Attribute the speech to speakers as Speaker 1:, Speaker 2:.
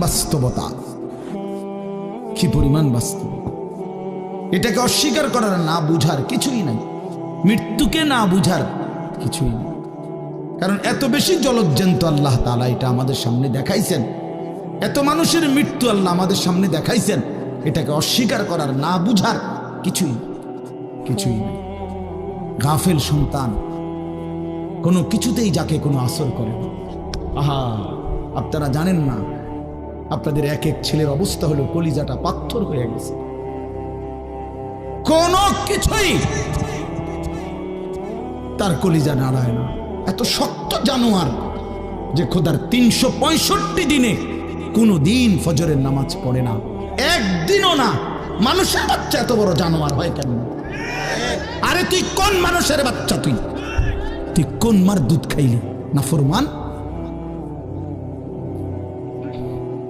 Speaker 1: বাস্তবতা কি পরিমাণ বাস্তব, এটাকে অস্বীকার করার না বুঝার কিছুই নাই, মৃত্যুকে না বুঝার কিছুই নেই। কারণ এত বেশি জলজ্জান্ত আল্লাহ তাআলা এটা আমাদের সামনে দেখাইছেন, এত মানুষের মৃত্যু আল্লাহ আমাদের সামনে দেখাইছেন, এটাকে অস্বীকার করার না বুঝার কিছুই কিছুই নেই। গাফেল সন্তান কোনো কিছুতেই যাকে কোনো আসর করে না। আহা, আপনারা জানেন না, আপনাদের এক এক ছেলের অবস্থা হলো কলিজাটা পাথর হয়ে গেছে, কোনো কিছুই তার কলিজা নাড়ায় না। এত শক্ত জানোয়ার যে খোদার 365 দিনে কোনো দিন ফজরের নামাজ পড়ে না, একদিনও না। মানুষের বাচ্চা এত বড় জানোয়ার হয় কেন? আরে তুই কোন মানুষের বাচ্চা? তুই কোন মার দুধ খাইলি? না ফরমান।